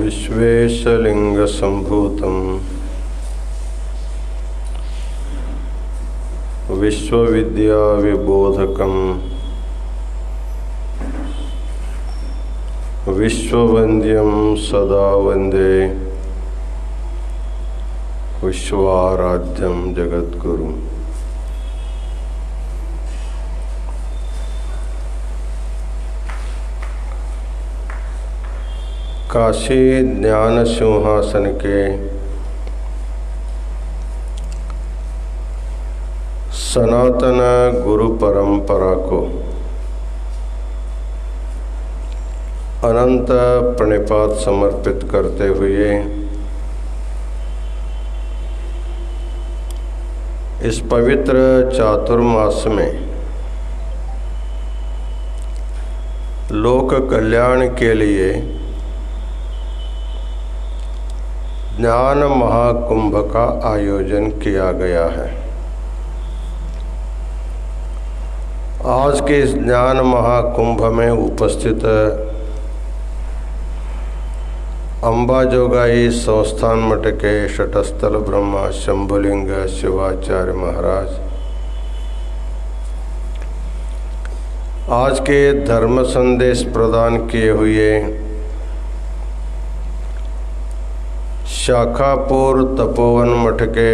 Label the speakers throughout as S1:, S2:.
S1: विश्वेशलिंगसंभूतं विश्वविद्याविबोधकं विश्ववन्द्यं सदा वन्दे विश्वाराध्यं जगद्गुरुं। काशी ज्ञान सिंहासन के सनातन गुरु परंपरा को अनंत प्रणिपात समर्पित करते हुए इस पवित्र चातुर्मास में लोक कल्याण के लिए ज्ञान महाकुंभ का आयोजन किया गया है। आज के इस ज्ञान महाकुंभ में उपस्थित अंबाजोगाई संस्थान मठ के शटस्थल ब्रह्मा शंभुलिंग शिवाचार्य महाराज, आज के धर्म संदेश प्रदान किए हुए शाखापुर तपोवन मठ के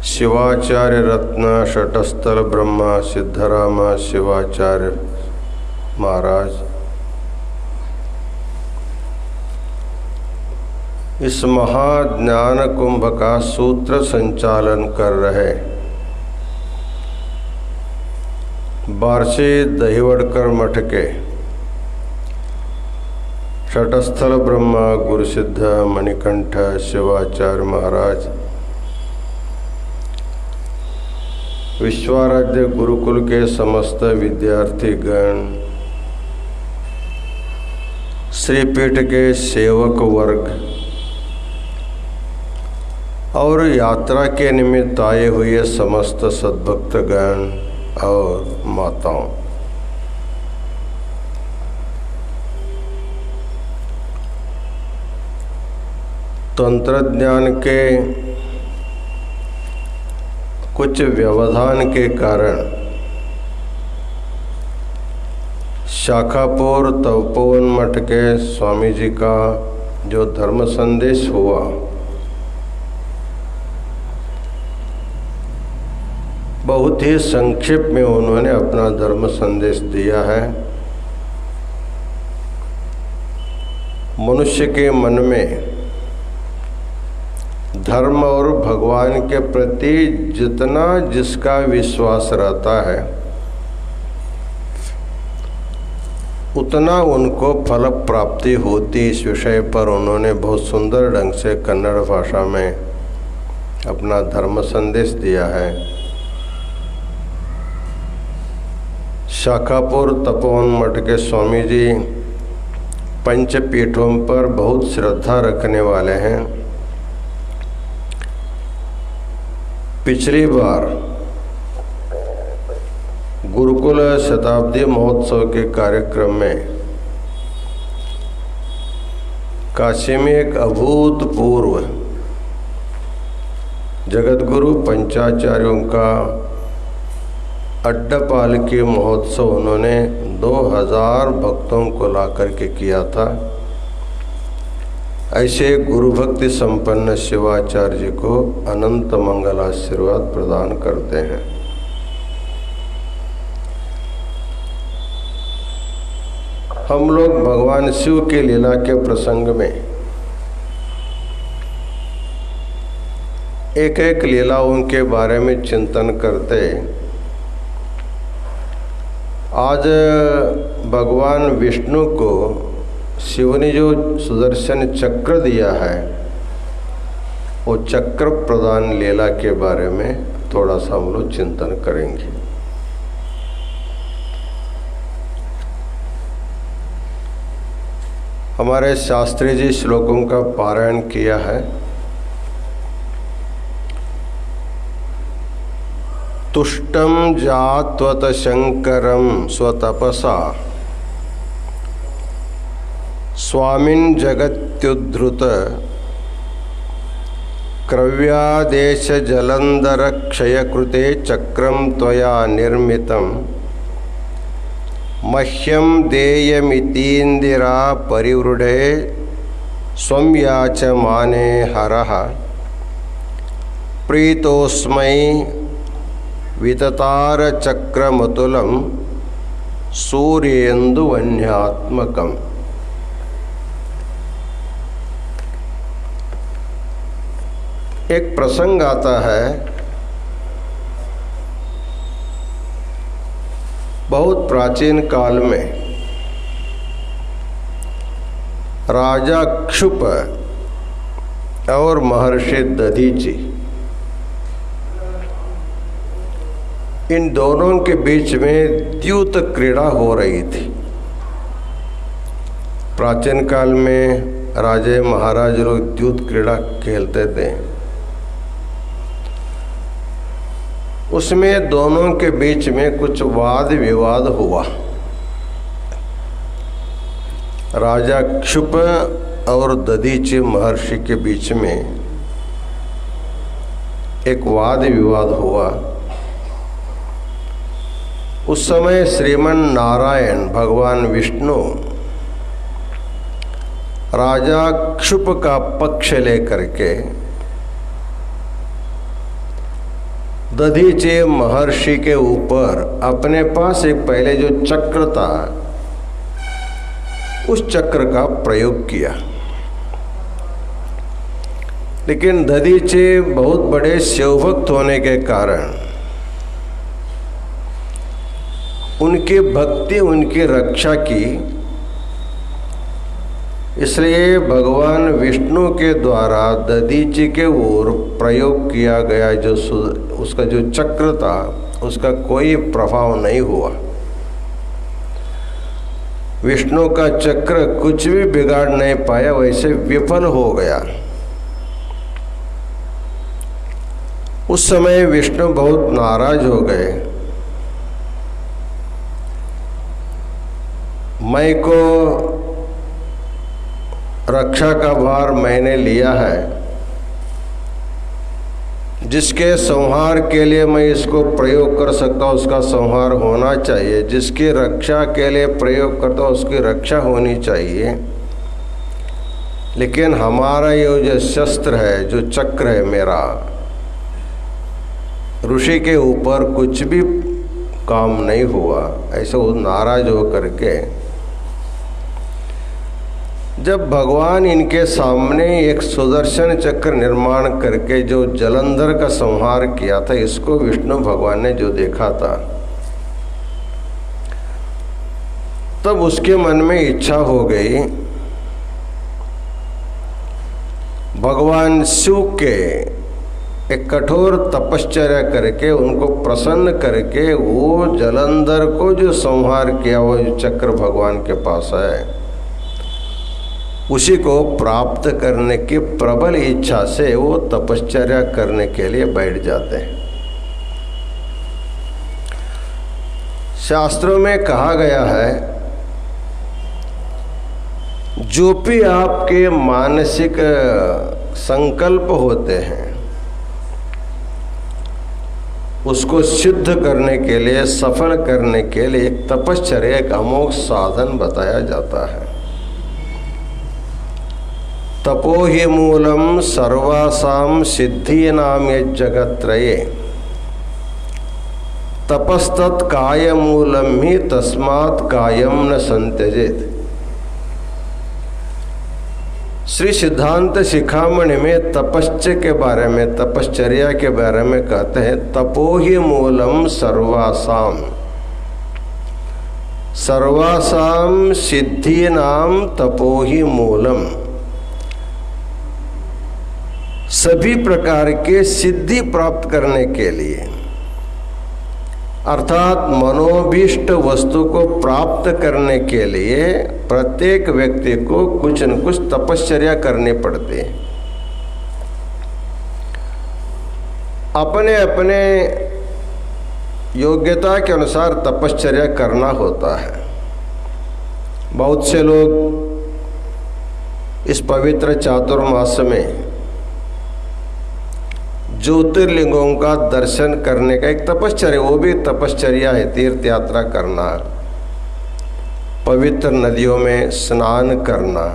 S1: शिवाचार्य रत्न शटस्थल ब्रह्मा सिद्धराम शिवाचार्य महाराज, इस महाज्ञान कुंभ का सूत्र संचालन कर रहे बारसी दहीवड़कर मठ के शटस्थल ब्रह्मा गुरुसिद्ध मणिकंठ शिवाचार्य महाराज, विश्वाराध्य गुरुकुल के समस्त विद्यार्थीगण, श्रीपीठ के सेवक वर्ग और यात्रा के निमित्त आए हुए समस्त सद्भक्तगण और माताओं, तंत्रज्ञान के कुछ व्यवधान के कारण शाखापुर तपोवन मठ के स्वामी जी का जो धर्म संदेश हुआ, बहुत ही संक्षिप्त में उन्होंने अपना धर्म संदेश दिया है। मनुष्य के मन में धर्म और भगवान के प्रति जितना जिसका विश्वास रहता है उतना उनको फल प्राप्ति होती। इस विषय पर उन्होंने बहुत सुंदर ढंग से कन्नड़ भाषा में अपना धर्म संदेश दिया है। शाखापुर तपोवन मठ के स्वामी जी पंचपीठों पर बहुत श्रद्धा रखने वाले हैं। पिछली बार गुरुकुल शताब्दी महोत्सव के कार्यक्रम में काशी में एक अभूतपूर्व जगतगुरु पंचाचार्यों का अड्डपालकी महोत्सव उन्होंने 2000 भक्तों को ला करके किया था। ऐसे गुरु भक्ति संपन्न शिवाचार्य जी को अनंत मंगल आशीर्वाद प्रदान करते हैं। हम लोग भगवान शिव के लीला के प्रसंग में एक एक लीलाओं के बारे में चिंतन करते। आज भगवान विष्णु को शिव ने जो सुदर्शन चक्र दिया है वो चक्र प्रदान लीला के बारे में थोड़ा सा हम लोग चिंतन करेंगे। हमारे शास्त्री जी श्लोकों का पारायण किया है। तुष्टम जात्वत शंकरम स्वतपसा स्वामिन् जगत्युद्धृत क्रव्यादेश जलंधर क्षयकृते चक्रं त्वया निर्मितं मह्यं देयमितीन्द्रिरा परिवृढे स्वं याचमाने हरः प्रीतोस्मै विततारचक्रमतुलं सूर्येन्दुवन्यात्मकम्। एक प्रसंग आता है, बहुत प्राचीन काल में राजा क्षुप और महर्षि दधीचि, इन दोनों के बीच में द्यूत क्रीड़ा हो रही थी। प्राचीन काल में राजे महाराज लोग द्यूत क्रीड़ा खेलते थे। उसमें दोनों के बीच में कुछ वाद विवाद हुआ। राजा क्षुप और दधीचि महर्षि के बीच में एक वाद विवाद हुआ। उस समय श्रीमन नारायण भगवान विष्णु राजा क्षुप का पक्ष लेकर के दधीचि महर्षि के ऊपर अपने पास एक पहले जो चक्र था उस चक्र का प्रयोग किया। लेकिन दधीचि बहुत बड़े शिवभक्त होने के कारण उनकी भक्ति उनकी रक्षा की, इसलिए भगवान विष्णु के द्वारा दधीचि के ओर प्रयोग किया गया जो उसका जो चक्र था उसका कोई प्रभाव नहीं हुआ। विष्णु का चक्र कुछ भी बिगाड़ नहीं पाया, वैसे विफल हो गया। उस समय विष्णु बहुत नाराज हो गए। मैं को रक्षा का भार मैंने लिया है, जिसके संहार के लिए मैं इसको प्रयोग कर सकता हूँ उसका संहार होना चाहिए, जिसकी रक्षा के लिए प्रयोग करता हूँ उसकी रक्षा होनी चाहिए। लेकिन हमारा ये जो शस्त्र है, जो चक्र है मेरा, ऋषि के ऊपर कुछ भी काम नहीं हुआ। ऐसे वो नाराज हो करके जब भगवान इनके सामने एक सुदर्शन चक्र निर्माण करके जो जलंधर का संहार किया था, इसको विष्णु भगवान ने जो देखा था, तब उसके मन में इच्छा हो गई भगवान शिव के एक कठोर तपश्चर्या करके उनको प्रसन्न करके वो जलंधर को जो संहार किया वो जो चक्र भगवान के पास है उसी को प्राप्त करने की प्रबल इच्छा से वो तपश्चर्या करने के लिए बैठ जाते हैं। शास्त्रों में कहा गया है, जो भी आपके मानसिक संकल्प होते हैं उसको सिद्ध करने के लिए, सफल करने के लिए एक तपश्चर्या, एक अमोघ साधन बताया जाता है। तपो हि मूलम सर्वासां सिद्धीनां यज्जगत्रये तपस्तत् काय मूलम ही तस्मात् कायम न संत्यजेत। श्री सिद्धांत शिखामणि में तपश्चर्या के बारे में, तपश्चर्या के बारे में कहते हैं, तपो हि मूलम सर्वासां, सर्वासां सिद्धीनां तपो हि मूलम। सभी प्रकार के सिद्धि प्राप्त करने के लिए, अर्थात मनोभीष्ट वस्तु को प्राप्त करने के लिए प्रत्येक व्यक्ति को कुछ न कुछ तपश्चर्या करनी पड़ती है। अपने अपने योग्यता के अनुसार तपश्चर्या करना होता है। बहुत से लोग इस पवित्र चातुर्मास में ज्योतिर्लिंगों का दर्शन करने का एक तपश्चर्या, वो भी तपश्चर्या है, तीर्थ यात्रा करना, पवित्र नदियों में स्नान करना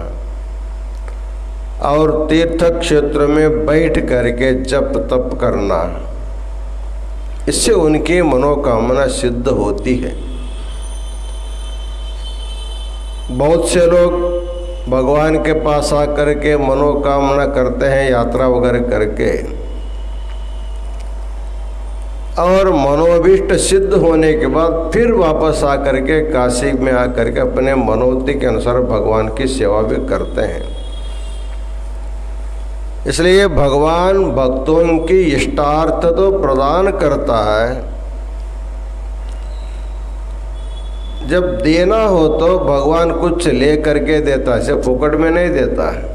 S1: और तीर्थ क्षेत्र में बैठ करके जप तप करना, इससे उनकी मनोकामना सिद्ध होती है। बहुत से लोग भगवान के पास आकर के मनोकामना करते हैं यात्रा वगैरह करके, और मनोभीष्ट सिद्ध होने के बाद फिर वापस आकर के काशी में आकर के अपने मनोवृत्ति के अनुसार भगवान की सेवा भी करते हैं। इसलिए भगवान भक्तों की इष्टार्थ तो प्रदान करता है, जब देना हो तो भगवान कुछ ले करके देता है, सिर्फ फुकट में नहीं देता है।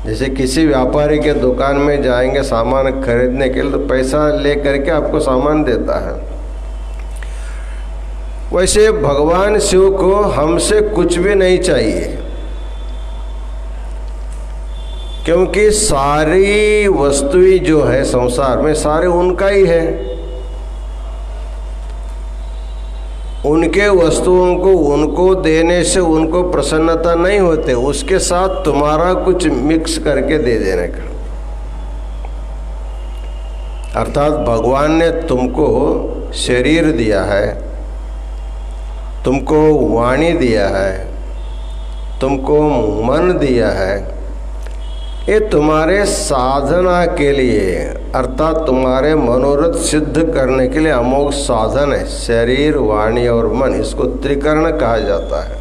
S1: जैसे किसी व्यापारी के दुकान में जाएंगे सामान खरीदने के लिए तो पैसा ले करके आपको सामान देता है, वैसे भगवान शिव को हमसे कुछ भी नहीं चाहिए, क्योंकि सारी वस्तुएं जो है संसार में सारे उनका ही है। उनके वस्तुओं को उनको देने से उनको प्रसन्नता नहीं होते, उसके साथ तुम्हारा कुछ मिक्स करके दे देने का। अर्थात भगवान ने तुमको शरीर दिया है, तुमको वाणी दिया है, तुमको मन दिया है, ये तुम्हारे साधना के लिए अर्थात तुम्हारे मनोरथ सिद्ध करने के लिए अमोघ साधन है। शरीर वाणी और मन, इसको त्रिकर्ण कहा जाता है।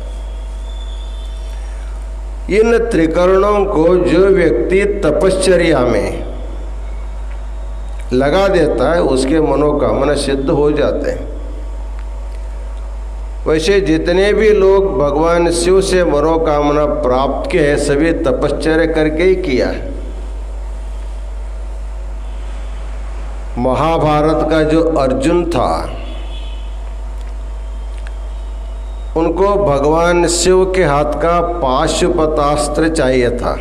S1: इन त्रिकरणों को जो व्यक्ति तपश्चर्या में लगा देता है उसके मनोकामना सिद्ध हो जाते हैं। वैसे जितने भी लोग भगवान शिव से मनोकामना प्राप्त किए हैं सभी तपश्चर्या करके ही किया है। महाभारत का जो अर्जुन था उनको भगवान शिव के हाथ का पाशुपतास्त्र चाहिए था,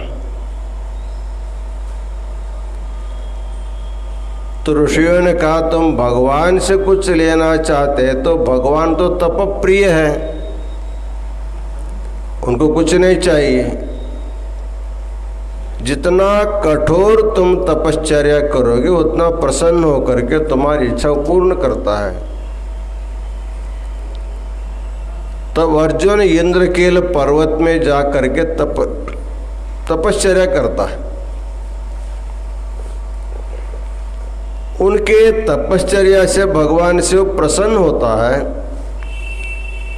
S1: तो ऋषियों ने कहा तुम भगवान से कुछ लेना चाहते तो भगवान तो तपप्रिय है, उनको कुछ नहीं चाहिए। जितना कठोर तुम तपश्चर्या करोगे उतना प्रसन्न होकर के तुम्हारी इच्छा पूर्ण करता है। तब अर्जुन इंद्रकील पर्वत में जा करके तपश्चर्या करता है। उनके तपश्चर्या से भगवान शिव प्रसन्न होता है,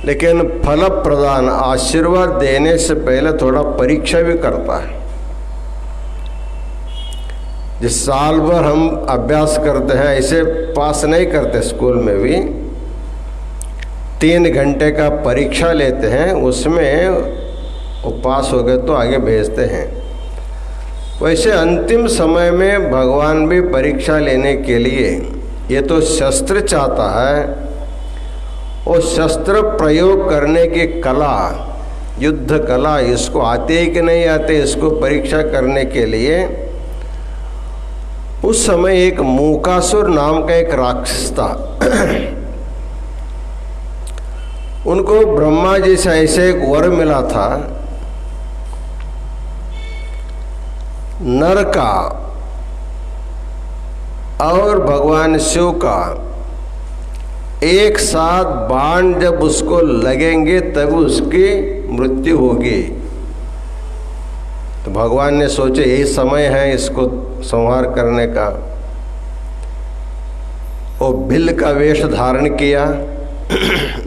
S1: लेकिन फल प्रदान आशीर्वाद देने से पहले थोड़ा परीक्षा भी करता है। जिस साल भर हम अभ्यास करते हैं ऐसे पास नहीं करते, स्कूल में भी 3 घंटे का परीक्षा लेते हैं, उसमें वो पास हो गए तो आगे भेजते हैं। वैसे अंतिम समय में भगवान भी परीक्षा लेने के लिए ये तो शस्त्र चाहता है, वो शस्त्र प्रयोग करने की कला, युद्ध कला, इसको आते ही कि नहीं आते, इसको परीक्षा करने के लिए उस समय एक मूकासुर नाम का एक राक्षस था। उनको ब्रह्मा जी से ऐसे एक वर मिला था, नर का और भगवान शिव का एक साथ बाण जब उसको लगेंगे तब उसकी मृत्यु होगी। तो भगवान ने सोचे यही समय है इसको संहार करने का। वो भिल्ल का वेश धारण किया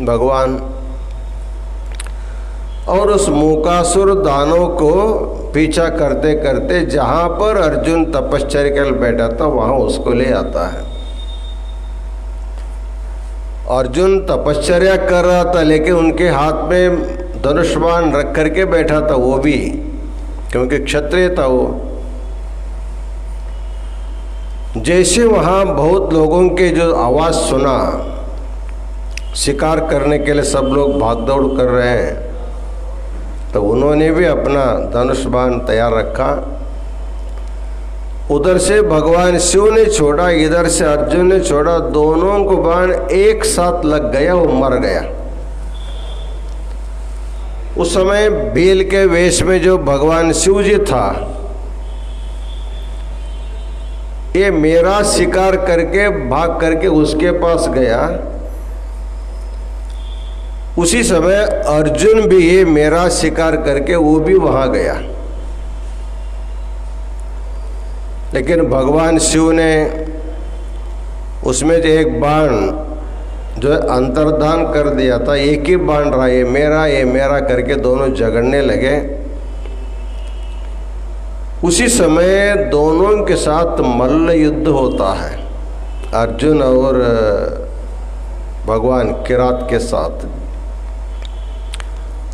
S1: भगवान, और उस मूकासुर दानव को पीछा करते करते जहाँ पर अर्जुन तपश्चर्या के लिए बैठा था वहाँ उसको ले आता है। अर्जुन तपश्चर्या कर रहा था लेकिन उनके हाथ में धनुष बाण रख करके बैठा था, वो भी क्योंकि क्षत्रिय था वो। जैसे वहाँ बहुत लोगों के जो आवाज़ सुना, शिकार करने के लिए सब लोग भाग दौड़ कर रहे हैं, तो उन्होंने भी अपना धनुष बाण तैयार रखा। उधर से भगवान शिव ने छोड़ा, इधर से अर्जुन ने छोड़ा, दोनों को बाण एक साथ लग गया, वो मर गया। उस समय बेल के वेश में जो भगवान शिव जी था, ये मेरा शिकार करके भाग करके उसके पास गया। उसी समय अर्जुन भी ये मेरा शिकार करके वो भी वहां गया, लेकिन भगवान शिव ने उसमें जो एक बाण जो है अंतर्धान कर दिया था, एक ही बाण रहा, ये मेरा करके दोनों झगड़ने लगे। उसी समय दोनों के साथ मल्ल युद्ध होता है, अर्जुन और भगवान किरात के साथ।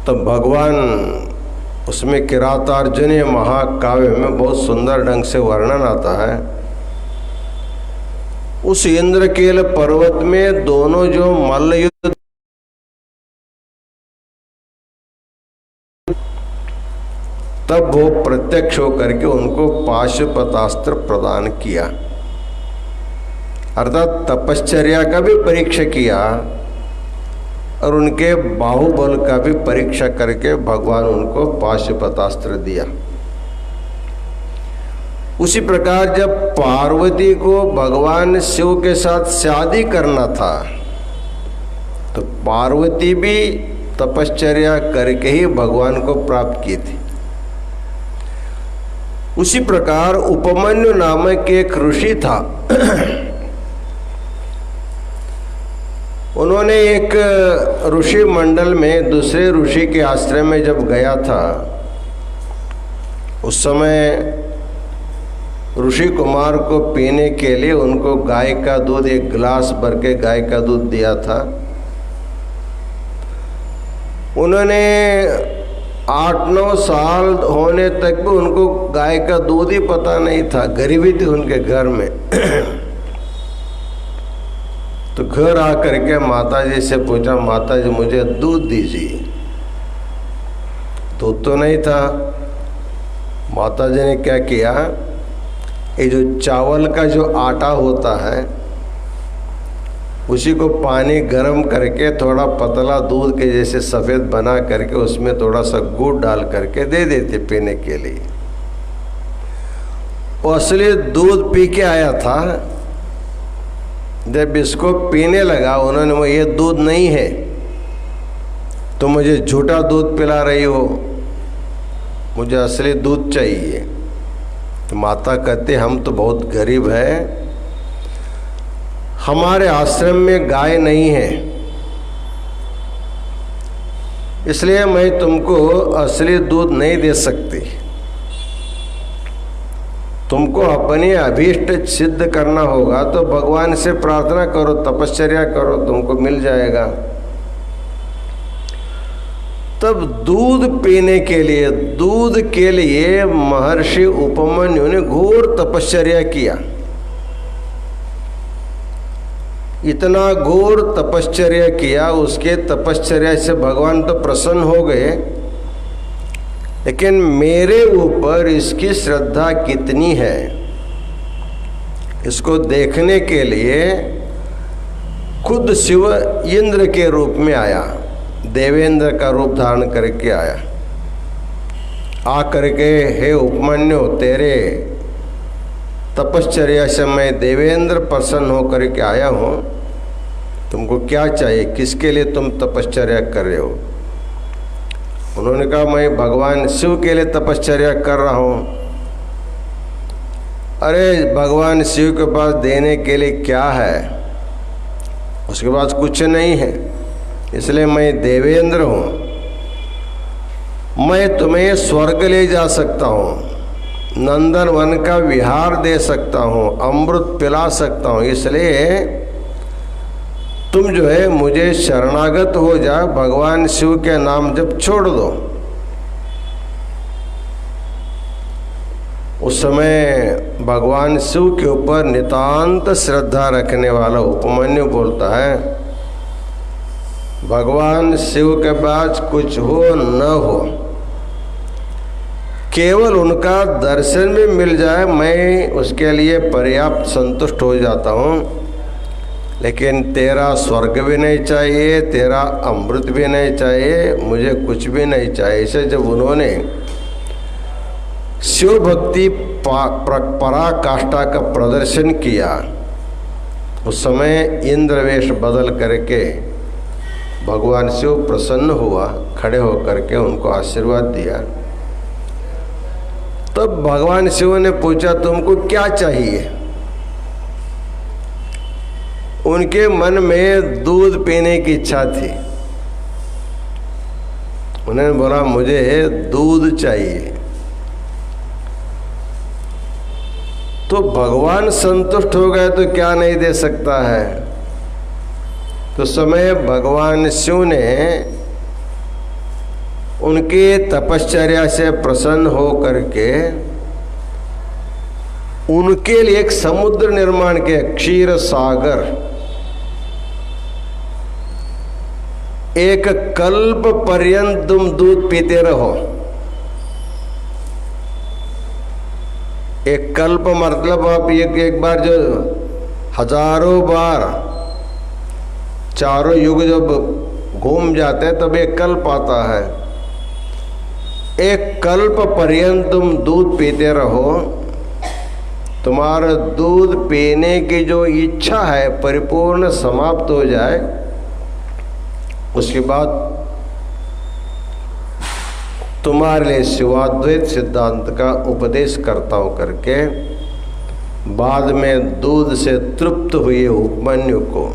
S1: तो भगवान उसमें किरातार्जुनीय महाकाव्य में बहुत सुंदर ढंग से वर्णन आता है। उस इंद्रकील पर्वत में दोनों जो मल्ल युद्ध, तब वो प्रत्यक्ष होकर के उनको पाशुपतास्त्र प्रदान किया, अर्थात तपश्चर्या का भी परीक्षा किया और उनके बाहुबल का भी परीक्षा करके भगवान उनको पाशुपतास्त्र दिया। उसी प्रकार जब पार्वती को भगवान शिव के साथ शादी करना था, तो पार्वती भी तपश्चर्या करके ही भगवान को प्राप्त की थी। उसी प्रकार उपमन्यु नामक एक ऋषि था, उन्होंने एक ऋषि मंडल में दूसरे ऋषि के आश्रम में जब गया था, उस समय ऋषि कुमार को पीने के लिए उनको गाय का दूध, एक गिलास भर के गाय का दूध दिया था। उन्होंने 8-9 साल होने तक भी उनको गाय का दूध ही पता नहीं था, गरीबी थी उनके घर में। तो घर आकर के माताजी से पूछा, माताजी मुझे दूध दीजिए। दूध तो नहीं था। माताजी ने क्या किया, ये जो चावल का जो आटा होता है उसी को पानी गर्म करके थोड़ा पतला दूध के जैसे सफ़ेद बना करके उसमें थोड़ा सा गुड़ डाल करके दे देते पीने के लिए। वो असली दूध पी के आया था, जब इसको पीने लगा उन्होंने, वो ये दूध नहीं है, तो मुझे झूठा दूध पिला रही हो, मुझे असली दूध चाहिए। तो माता कहते हम तो बहुत गरीब हैं, हमारे आश्रम में गाय नहीं है, इसलिए मैं तुमको असली दूध नहीं दे सकती। तुमको अपनी अभीष्ट सिद्ध करना होगा तो भगवान से प्रार्थना करो, तपश्चर्या करो, तुमको मिल जाएगा। तब दूध पीने के लिए महर्षि उपमन्यु ने घोर तपश्चर्या किया। इतना घोर तपश्चर्या किया, उसके तपश्चर्या से भगवान तो प्रसन्न हो गए, लेकिन मेरे ऊपर इसकी श्रद्धा कितनी है इसको देखने के लिए खुद शिव इंद्र के रूप में आया, देवेंद्र का रूप धारण करके आया। आ करके हे उपमन्यु, तेरे तपश्चर्या से मैं देवेंद्र प्रसन्न होकर के आया हूँ, तुमको क्या चाहिए, किसके लिए तुम तपश्चर्या कर रहे हो? उन्होंने कहा मैं भगवान शिव के लिए तपश्चर्या कर रहा हूँ। अरे भगवान शिव के पास देने के लिए क्या है, उसके पास कुछ नहीं है, इसलिए मैं देवेंद्र हूँ, मैं तुम्हें स्वर्ग ले जा सकता हूँ, नंदन वन का विहार दे सकता हूँ, अमृत पिला सकता हूँ, इसलिए तुम जो है मुझे शरणागत हो जा, भगवान शिव के नाम जब छोड़ दो। उस समय भगवान शिव के ऊपर नितांत श्रद्धा रखने वाला उपमन्यु बोलता है, भगवान शिव के पास कुछ हो न हो, केवल उनका दर्शन भी मिल जाए मैं उसके लिए पर्याप्त संतुष्ट हो जाता हूँ। लेकिन तेरा स्वर्ग भी नहीं चाहिए, तेरा अमृत भी नहीं चाहिए, मुझे कुछ भी नहीं चाहिए। इसे जब उन्होंने शिव भक्ति पराकाष्ठा का प्रदर्शन किया, उस समय इंद्रवेश बदल करके भगवान शिव प्रसन्न हुआ, खड़े होकर के उनको आशीर्वाद दिया। तब भगवान शिव ने पूछा तुमको क्या चाहिए? उनके मन में दूध पीने की इच्छा थी। उन्होंने बोला मुझे दूध चाहिए। तो भगवान संतुष्ट हो गए तो क्या नहीं दे सकता है। तो समय भगवान शिव ने उनके तपश्चर्या से प्रसन्न हो करके उनके लिए एक समुद्र निर्माण किया, क्षीर सागर। एक कल्प पर्यंत तुम दूध पीते रहो। एक कल्प मतलब आप एक बार जो हजारों बार चारों युग जब घूम जाते हैं तब एक कल्प आता है। एक कल्प पर्यंत तुम दूध पीते रहो, तुम्हारा दूध पीने की जो इच्छा है परिपूर्ण समाप्त हो जाए, उसके बाद तुम्हारे लिए शिवाद्वैत सिद्धांत का उपदेश करता हूँ करके बाद में दूध से तृप्त हुए उपमन्यु को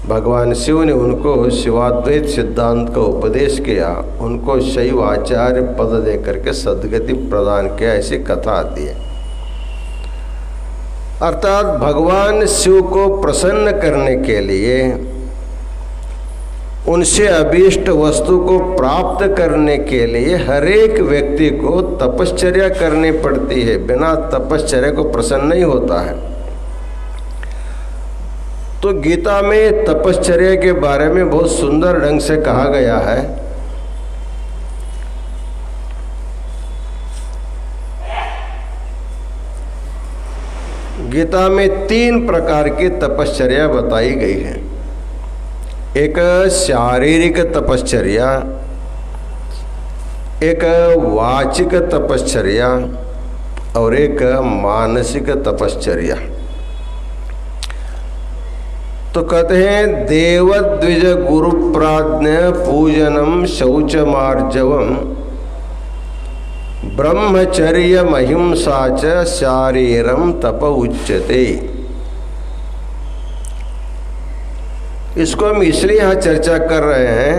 S1: भगवान शिव ने उनको शिवाद्वैत सिद्धांत का उपदेश किया, उनको शैव आचार्य पद दे करके सद्गति प्रदान किया। ऐसी कथा आती है। अर्थात भगवान शिव को प्रसन्न करने के लिए, उनसे अभीष्ट वस्तु को प्राप्त करने के लिए हर एक व्यक्ति को तपश्चर्या करनी पड़ती है। बिना तपश्चर्या को प्रसन्न नहीं होता है। तो गीता में तपश्चर्या के बारे में बहुत सुंदर ढंग से कहा गया है। गीता में 3 प्रकार की तपश्चर्या बताई गई है। एक शारीरिक तपश्चर्या, एक वाचिक तपश्चर्या और एक मानसिक तपश्चर्या। तो कहते हैं देवद्विज गुरु प्राज्ञ पूजनम शौचमार्जवम ब्रह्मचर्य महिंसा च शारीरम तप उच्यते। इसको हम इसलिए यहाँ चर्चा कर रहे हैं,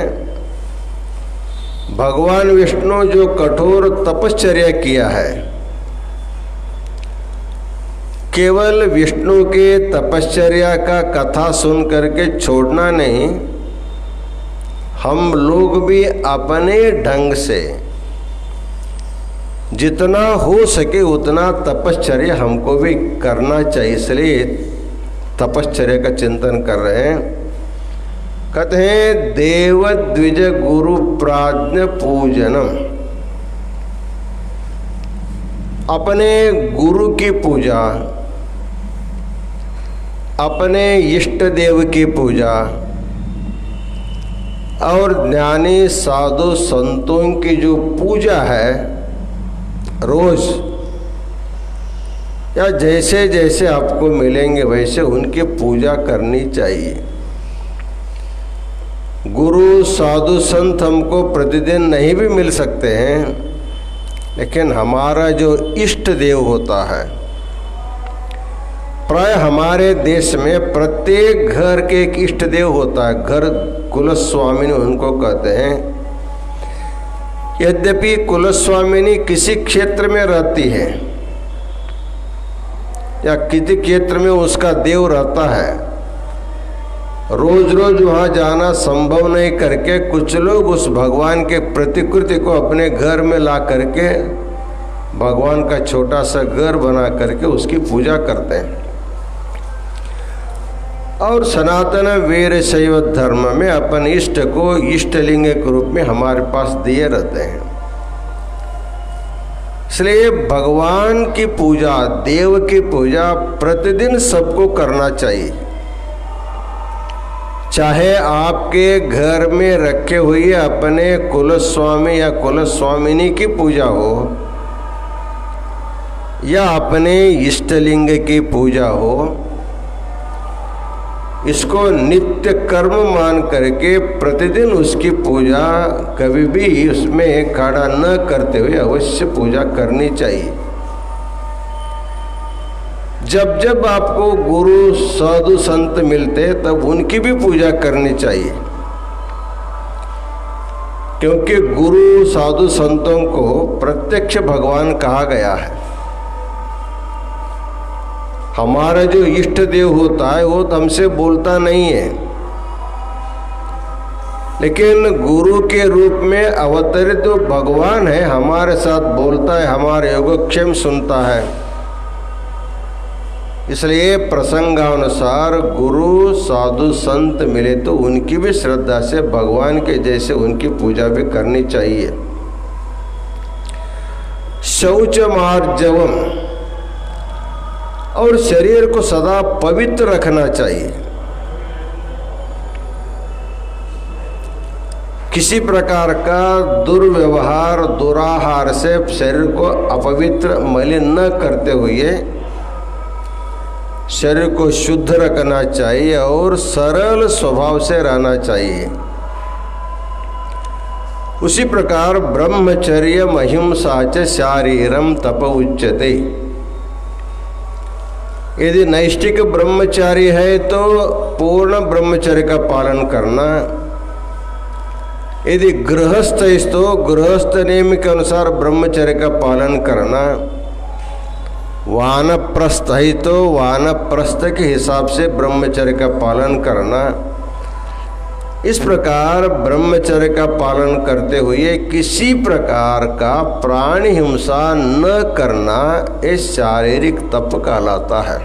S1: भगवान विष्णु जो कठोर तपश्चर्या किया है, केवल विष्णु के तपश्चर्या का कथा सुन करके छोड़ना नहीं, हम लोग भी अपने ढंग से जितना हो सके उतना तपश्चर्या हमको भी करना चाहिए। इसलिए तपश्चर्या का चिंतन कर रहे हैं। कहते हैं देव द्विज गुरु प्राज्ञ पूजनम, अपने गुरु की पूजा, अपने इष्ट देव की पूजा और ज्ञानी साधु संतों की जो पूजा है रोज या जैसे जैसे आपको मिलेंगे वैसे उनकी पूजा करनी चाहिए। गुरु साधु संत हमको प्रतिदिन नहीं भी मिल सकते हैं, लेकिन हमारा जो इष्ट देव होता है, प्राय हमारे देश में प्रत्येक घर के एक इष्ट देव होता है। घर कुलस्वामिनी उनको कहते हैं। यद्यपि कुलस्वामिनी किसी क्षेत्र में रहती है या किसी क्षेत्र में उसका देव रहता है, रोज रोज वहाँ जाना संभव नहीं करके कुछ लोग उस भगवान के प्रतिकृति को अपने घर में ला करके भगवान का छोटा सा घर बना करके उसकी पूजा करते हैं। और सनातन वीर शैव धर्म में अपन इष्ट को इष्टलिंग के रूप में हमारे पास दिए रहते हैं। इसलिए भगवान की पूजा, देव की पूजा प्रतिदिन सबको करना चाहिए। चाहे आपके घर में रखे हुए अपने कुलस्वामी या कुलस्वामिनी की पूजा हो, या अपने इष्टलिंग की पूजा हो, इसको नित्य कर्म मान करके प्रतिदिन उसकी पूजा कभी भी उसमें खड़ा न करते हुए अवश्य पूजा करनी चाहिए। जब जब आपको गुरु साधु संत मिलते तब उनकी भी पूजा करनी चाहिए, क्योंकि गुरु साधु संतों को प्रत्यक्ष भगवान कहा गया है। हमारा जो इष्ट देव होता है वो तो हमसे बोलता नहीं है, लेकिन गुरु के रूप में अवतरित जो भगवान है हमारे साथ बोलता है, हमारे योगक्षेम सुनता है। इसलिए प्रसंगानुसार गुरु साधु संत मिले तो उनकी भी श्रद्धा से भगवान के जैसे उनकी पूजा भी करनी चाहिए। शौच मार्जवम, और शरीर को सदा पवित्र रखना चाहिए। किसी प्रकार का दुर्व्यवहार, दुराहार से शरीर को अपवित्र मलिन न करते हुए शरीर को शुद्ध रखना चाहिए और सरल स्वभाव से रहना चाहिए। उसी प्रकार ब्रह्मचर्य अहिंसा च शारीरम तप उच्यते। यदि नैष्ठिक ब्रह्मचारी है तो पूर्ण ब्रह्मचर्य का पालन करना, यदि गृहस्थ है तो गृहस्थ नियम के अनुसार ब्रह्मचर्य का पालन करना, वानप्रस्थ है तो वानप्रस्थ के हिसाब से ब्रह्मचर्य का पालन करना। इस प्रकार ब्रह्मचर्य का पालन करते हुए किसी प्रकार का प्राणी हिंसा न करना ये शारीरिक तप कहलाता है।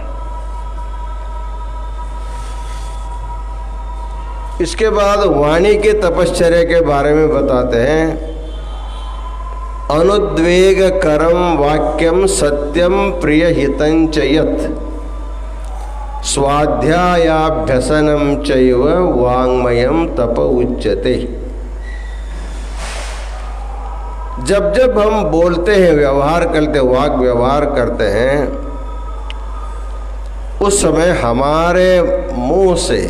S1: इसके बाद वाणी के तपश्चर्या के बारे में बताते हैं। अनुद्वेग करम वाक्यम सत्यम प्रिय हितंच यत् स्वाध्यायाभ्यसनम चैव वाङ्मयम तप उच्यते। जब जब हम बोलते हैं, व्यवहार करते, वाक व्यवहार करते हैं, उस समय हमारे मुंह से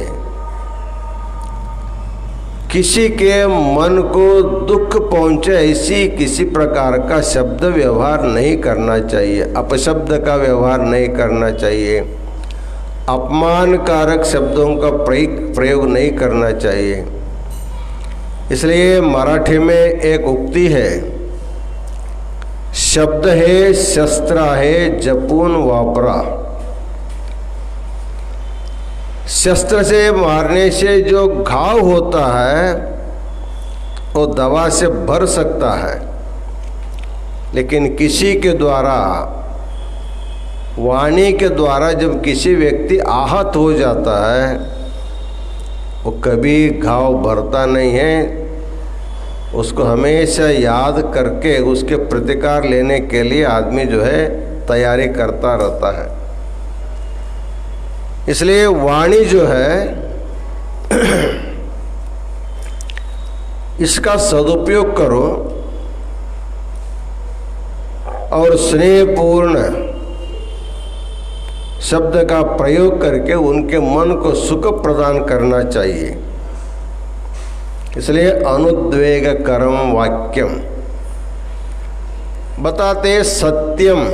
S1: किसी के मन को दुख पहुंचे ऐसी किसी प्रकार का शब्द व्यवहार नहीं करना चाहिए, अपशब्द का व्यवहार नहीं करना चाहिए, अपमानकारक शब्दों का प्रयोग नहीं करना चाहिए। इसलिए मराठी में एक उक्ति है, शब्द है शस्त्र है जपून वापरा। शस्त्र से मारने से जो घाव होता है वो दवा से भर सकता है, लेकिन किसी के द्वारा, वाणी के द्वारा जब किसी व्यक्ति आहत हो जाता है वो कभी घाव भरता नहीं है। उसको हमेशा याद करके उसके प्रतिकार लेने के लिए आदमी जो है तैयारी करता रहता है। इसलिए वाणी जो है इसका सदुपयोग करो और स्नेहपूर्ण शब्द का प्रयोग करके उनके मन को सुख प्रदान करना चाहिए। इसलिए अनुद्वेग करम वाक्यम बताते। सत्यम,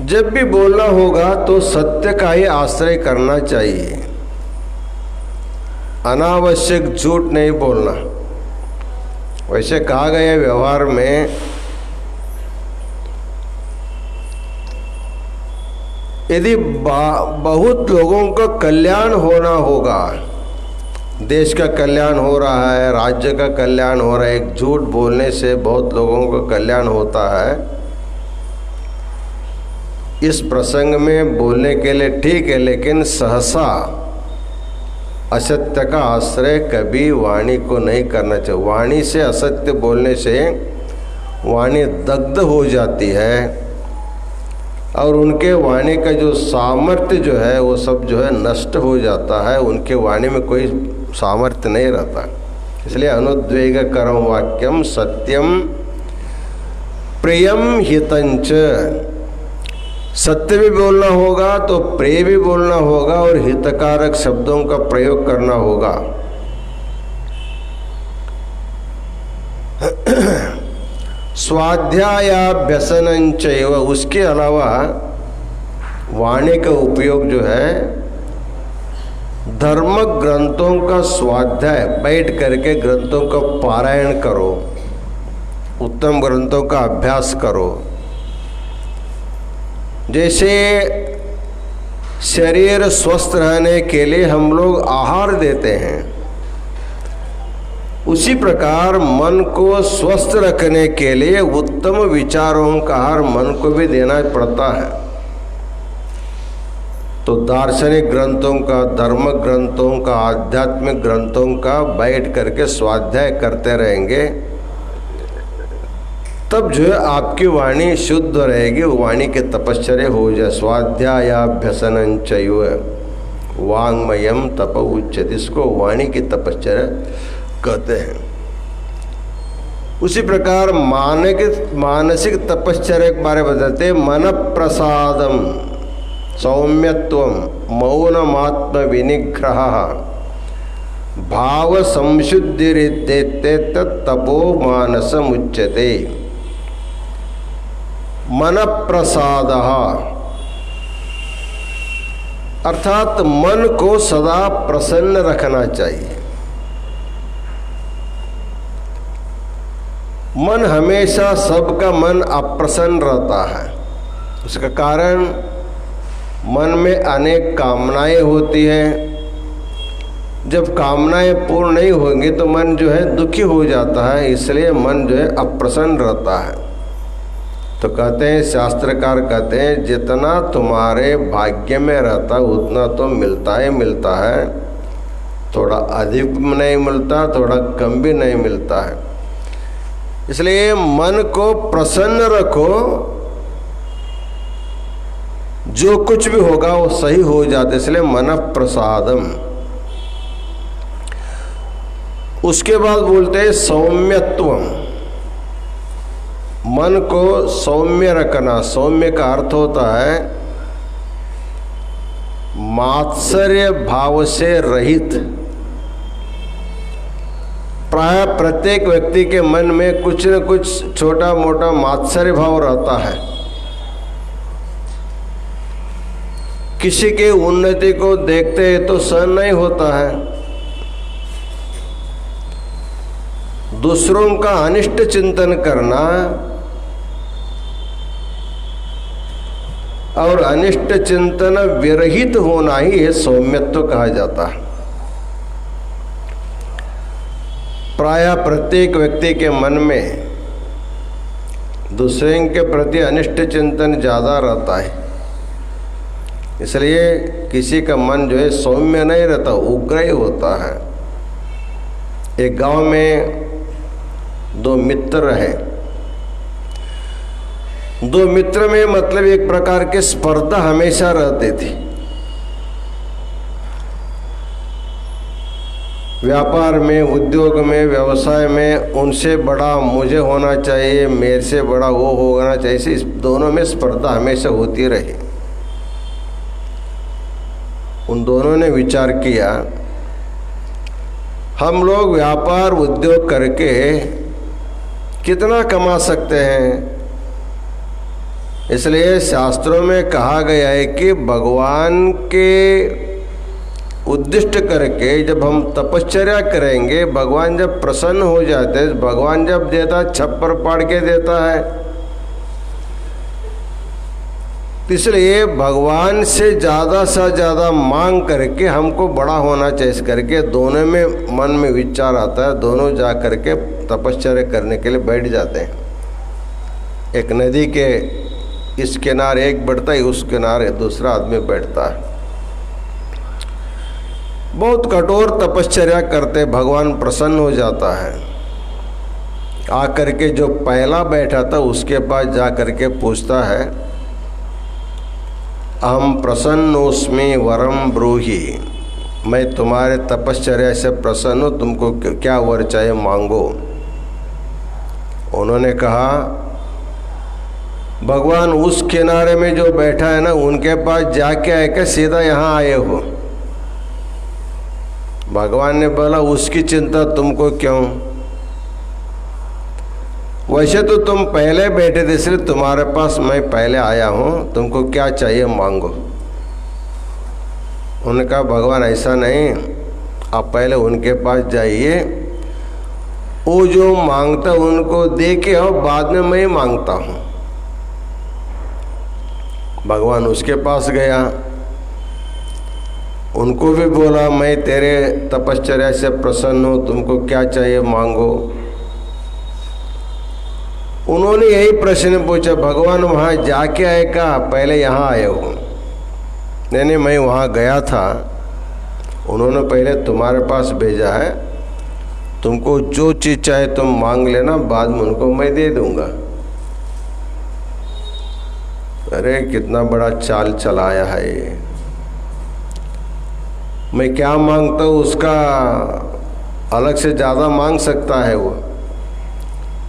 S1: जब भी बोलना होगा तो सत्य का ही आश्रय करना चाहिए, अनावश्यक झूठ नहीं बोलना। वैसे कहा गया व्यवहार में, यदि बहुत लोगों का कल्याण होना होगा, देश का कल्याण हो रहा है, राज्य का कल्याण हो रहा है, एक झूठ बोलने से बहुत लोगों का कल्याण होता है। इस प्रसंग में बोलने के लिए ठीक है, लेकिन सहसा असत्य का आश्रय कभी वाणी को नहीं करना चाहिए। वाणी से असत्य बोलने से वाणी दग्ध हो जाती है और उनके वाणी का जो सामर्थ्य जो है वो सब जो है नष्ट हो जाता है, उनके वाणी में कोई सामर्थ्य नहीं रहता। इसलिए अनुद्वेग करम वाक्यम सत्यम प्रियम हितंच, सत्य भी बोलना होगा तो प्रिय भी बोलना होगा और हितकारक शब्दों का प्रयोग करना होगा। स्वाध्यायाभ्यसनं चैव, उसके अलावा वाणी का उपयोग जो है धर्म ग्रंथों का स्वाध्याय, बैठ करके ग्रंथों का पारायण करो, उत्तम ग्रंथों का अभ्यास करो। जैसे शरीर स्वस्थ रहने के लिए हम लोग आहार देते हैं, उसी प्रकार मन को स्वस्थ रखने के लिए उत्तम विचारों का आहार मन को भी देना पड़ता है। तो दार्शनिक ग्रंथों का, धर्म ग्रंथों का, आध्यात्मिक ग्रंथों का बैठ करके स्वाध्याय करते रहेंगे, तब जो है आपकी वाणी शुद्ध रहेगी, वाणी के तपश्चर्या हो जाए। स्वाध्यायाभ्यसनं चैव वाङ्मयं तप उच्यते, इसको वाणी की तपश्चर्या कहते हैं। उसी प्रकार मानसिक तपश्चर्या के बारे में बताते, मन प्रसादम सौम्यत्वम मौनमात्म विनिग्रह भाव संशुद्धिरित्येते तपो मानसमुच्यते। मन प्रसादः अर्थात मन को सदा प्रसन्न रखना चाहिए। मन हमेशा, सबका मन अप्रसन्न रहता है। उसका कारण मन में अनेक कामनाएं होती हैं। जब कामनाएं पूर्ण नहीं होंगी तो मन जो है दुखी हो जाता है, इसलिए मन जो है अप्रसन्न रहता है। तो कहते हैं, शास्त्रकार कहते हैं, जितना तुम्हारे भाग्य में रहता उतना तो मिलता ही मिलता है, थोड़ा अधिक नहीं मिलता, थोड़ा कम भी नहीं मिलता है। इसलिए मन को प्रसन्न रखो, जो कुछ भी होगा वो सही हो जाता, इसलिए मन प्रसादम। उसके बाद बोलते हैं सौम्यत्वम, मन को सौम्य रखना। सौम्य का अर्थ होता है मात्सर्य भाव से रहित। प्राय प्रत्येक व्यक्ति के मन में कुछ न कुछ छोटा मोटा मात्सर्य भाव रहता है। किसी के उन्नति को देखते हैं तो सहन नहीं होता है, दूसरों का अनिष्ट चिंतन करना और अनिष्ट चिंतन विरहित होना ही है सौम्यत्व कहा जाता है। प्रायः प्रत्येक व्यक्ति के मन में दूसरे के प्रति अनिष्ट चिंतन ज़्यादा रहता है, इसलिए किसी का मन जो है सौम्य नहीं रहता, उग्र ही होता है। एक गांव में दो मित्र रहे। दो मित्र में मतलब एक प्रकार की स्पर्धा हमेशा रहती थी। व्यापार में, उद्योग में, व्यवसाय में उनसे बड़ा मुझे होना चाहिए, मेरे से बड़ा वो होना चाहिए, इस दोनों में स्पर्धा हमेशा होती रही। उन दोनों ने विचार किया, हम लोग व्यापार उद्योग करके कितना कमा सकते हैं। इसलिए शास्त्रों में कहा गया है कि भगवान के उद्दिष्ट करके जब हम तपश्चर्या करेंगे, भगवान जब प्रसन्न हो जाते हैं, भगवान जब देता छप्पर पाड़ के देता है, इसलिए भगवान से ज़्यादा मांग करके हमको बड़ा होना चाहिए करके दोनों में मन में विचार आता है। दोनों जा करके तपश्चर्या करने के लिए बैठ जाते हैं। एक नदी के इस किनारे एक बैठता है, उस किनारे दूसरा आदमी बैठता है। बहुत कठोर तपश्चर्या करते, भगवान प्रसन्न हो जाता है। आकर के जो पहला बैठा था उसके पास जा कर के पूछता है, अहम प्रसन्नोस्मि वरम ब्रूहि, मैं तुम्हारे तपश्चर्या से प्रसन्न हूँ, तुमको क्या वर चाहे मांगो। उन्होंने कहा, भगवान उस किनारे में जो बैठा है ना उनके पास जाके आके सीधा यहाँ आए हो। भगवान ने बोला, उसकी चिंता तुमको क्यों, वैसे तो तुम पहले बैठे थे इसलिए तुम्हारे पास मैं पहले आया हूँ, तुमको क्या चाहिए मांगो। उन्होंने कहा, भगवान ऐसा नहीं, आप पहले उनके पास जाइए, वो जो मांगता उनको दे के आओ, बाद में मैं मांगता हूँ। भगवान उसके पास गया, उनको भी बोला, मैं तेरे तपश्चर्या से प्रसन्न हूँ, तुमको क्या चाहिए मांगो। उन्होंने यही प्रश्न पूछा, भगवान वहाँ जाके आए का पहले यहाँ आए हो। नहीं, मैं वहाँ गया था, उन्होंने पहले तुम्हारे पास भेजा है, तुमको जो चीज़ चाहे तुम मांग लेना, बाद में उनको मैं दे दूँगा। अरे कितना बड़ा चाल चलाया है ये, मैं क्या मांगता हूँ उसका अलग से ज़्यादा मांग सकता है वो,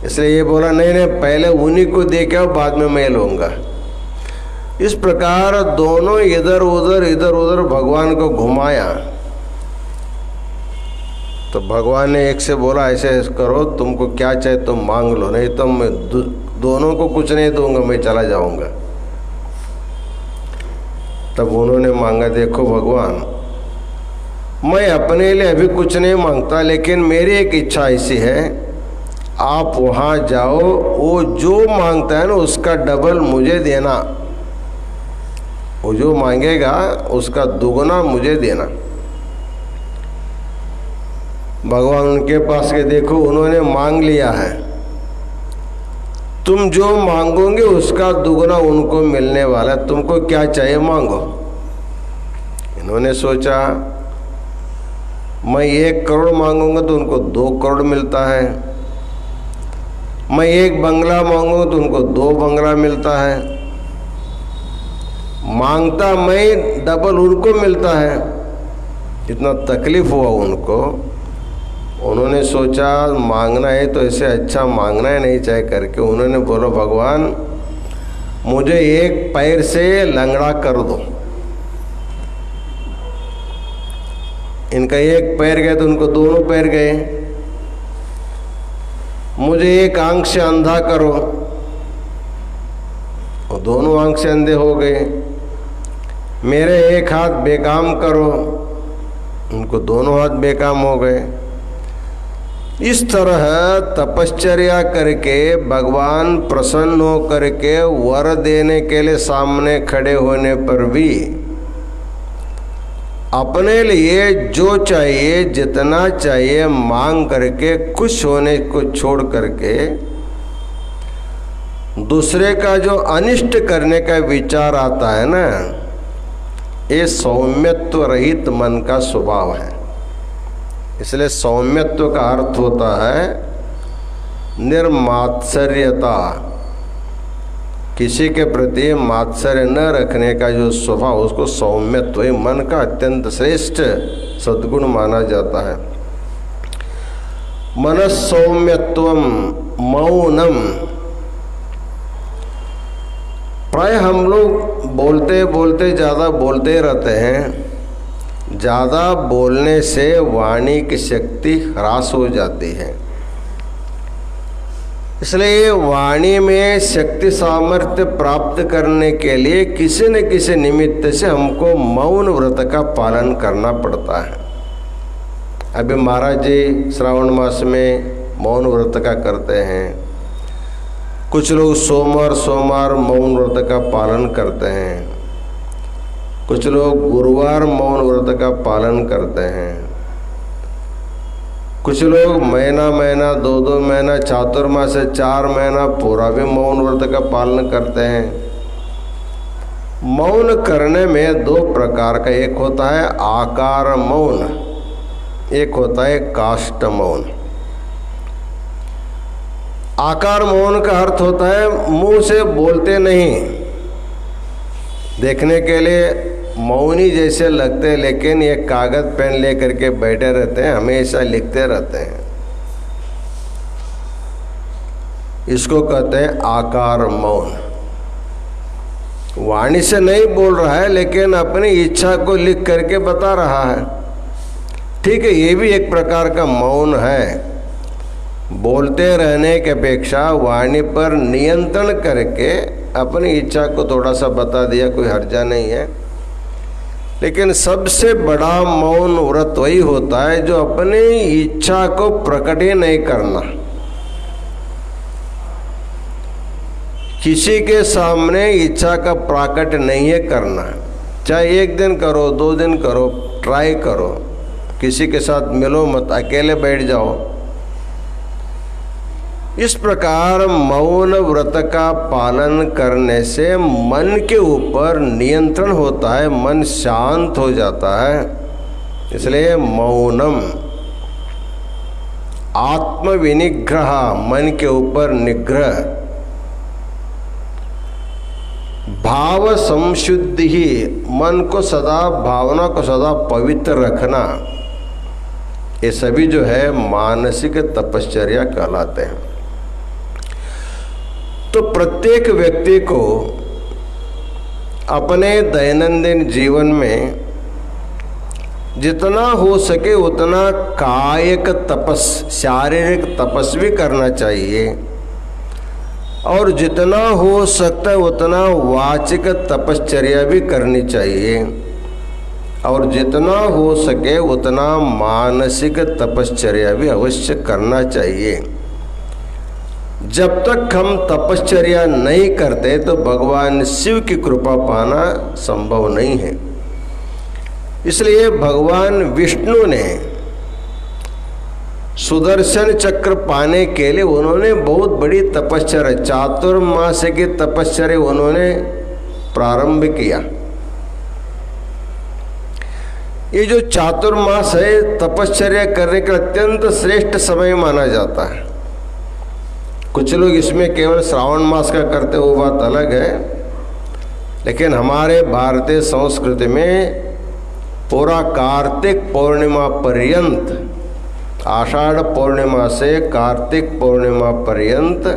S1: इसलिए ये बोला, नहीं पहले उन्हीं को दे के आओ, बाद में मैं लूँगा। इस प्रकार दोनों इधर उधर भगवान को घुमाया। तो भगवान ने एक से बोला, ऐसे करो, तुमको क्या चाहे तुम मांग लो, नहीं तो मैं दोनों को कुछ नहीं दूंगा, मैं चला जाऊंगा। तब उन्होंने मांगा, देखो भगवान, मैं अपने लिए अभी कुछ नहीं मांगता, लेकिन मेरी एक इच्छा ऐसी है, आप वहाँ जाओ, वो जो मांगता है ना उसका डबल मुझे देना, वो जो मांगेगा उसका दुगना मुझे देना। भगवान उनके पास के, देखो उन्होंने मांग लिया है, तुम जो मांगोगे उसका दुगना उनको मिलने वाला है, तुमको क्या चाहिए मांगो। इन्होंने सोचा, मैं 1 करोड़ मांगूंगा तो उनको 2 करोड़ मिलता है, मैं 1 बंगला मांगूंगा तो उनको 2 बंगला मिलता है, मांगता मैं डबल उनको मिलता है। इतना तकलीफ हुआ उनको। उन्होंने सोचा, मांगना है तो ऐसे अच्छा मांगना है नहीं चाहे करके उन्होंने बोला, भगवान मुझे 1 पैर से लंगड़ा कर दो। इनका 1 पैर गया तो उनको दोनों पैर गए। मुझे 1 आंख से अंधा करो, और दोनों आंख से अंधे हो गए। मेरे 1 हाथ बेकाम करो, उनको दोनों हाथ बेकाम हो गए। इस तरह तपश्चर्या करके भगवान प्रसन्न हो करके वर देने के लिए सामने खड़े होने पर भी अपने लिए जो चाहिए जितना चाहिए मांग करके खुश होने को छोड़ करके दूसरे का जो अनिष्ट करने का विचार आता है ना, ये सौम्यत्व रहित मन का स्वभाव है। इसलिए सौम्यत्व का अर्थ होता है निर्मात्सर्यता, किसी के प्रति मात्सर्य न रखने का जो स्वभाव, उसको सौम्यत्व, मन का अत्यंत श्रेष्ठ सद्गुण माना जाता है। मनस्सौम्यत्वम मौनम। प्राय हम लोग बोलते बोलते ज़्यादा बोलते रहते हैं, ज़्यादा बोलने से वाणी की शक्ति ह्रास हो जाती है। इसलिए वाणी में शक्ति सामर्थ्य प्राप्त करने के लिए किसी न किसी निमित्त से हमको मौन व्रत का पालन करना पड़ता है। अभी महाराज जी श्रावण मास में मौन व्रत का करते हैं, कुछ लोग सोमवार मौन व्रत का पालन करते हैं, कुछ लोग गुरुवार मौन व्रत का पालन करते हैं, कुछ लोग महीना 2 महीना चातुर्मास से 4 महीना पूरा भी मौन व्रत का पालन करते हैं। मौन करने में 2 प्रकार का, एक होता है आकार मौन, एक होता है काष्ठ मौन। आकार मौन का अर्थ होता है मुंह से बोलते नहीं, देखने के लिए मौनी जैसे लगते हैं, लेकिन ये कागज पेन लेकर के बैठे रहते हैं, हमेशा लिखते रहते हैं। इसको कहते हैं आकार मौन। वाणी से नहीं बोल रहा है, लेकिन अपनी इच्छा को लिख करके बता रहा है। ठीक है, ये भी एक प्रकार का मौन है। बोलते रहने की अपेक्षा वाणी पर नियंत्रण करके अपनी इच्छा को थोड़ा सा बता दिया, कोई हर्जा नहीं है। लेकिन सबसे बड़ा मौन व्रत वही होता है जो अपनी इच्छा को प्रकट ही नहीं करना, किसी के सामने इच्छा का प्रकट नहीं है करना। चाहे 1 दिन करो, 2 दिन करो, ट्राई करो, किसी के साथ मिलो मत, अकेले बैठ जाओ। इस प्रकार मौन व्रत का पालन करने से मन के ऊपर नियंत्रण होता है, मन शांत हो जाता है। इसलिए मौनम आत्मविनिग्रह, मन के ऊपर निग्रह, भाव संशुद्धि, मन को सदा, भावना को सदा पवित्र रखना, ये सभी जो है मानसिक तपश्चर्या कहलाते हैं। तो प्रत्येक व्यक्ति को अपने दैनंदिन जीवन में जितना हो सके उतना कायिक तपस, शारीरिक तपस भी करना चाहिए, और जितना हो सकता है उतना वाचिक तपश्चर्या भी करनी चाहिए, और जितना हो सके उतना मानसिक तपश्चर्या भी अवश्य करना चाहिए। जब तक हम तपश्चर्या नहीं करते तो भगवान शिव की कृपा पाना संभव नहीं है। इसलिए भगवान विष्णु ने सुदर्शन चक्र पाने के लिए उन्होंने बहुत बड़ी तपश्चर्या, चातुर्मास की तपश्चर्या उन्होंने प्रारंभ किया। ये जो चातुर्मास है तपश्चर्या करने का अत्यंत श्रेष्ठ समय माना जाता है। कुछ लोग इसमें केवल श्रावण मास का करते, वो बात अलग है, लेकिन हमारे भारतीय संस्कृति में पूरा कार्तिक पूर्णिमा पर्यंत, आषाढ़ पूर्णिमा से कार्तिक पूर्णिमा पर्यंत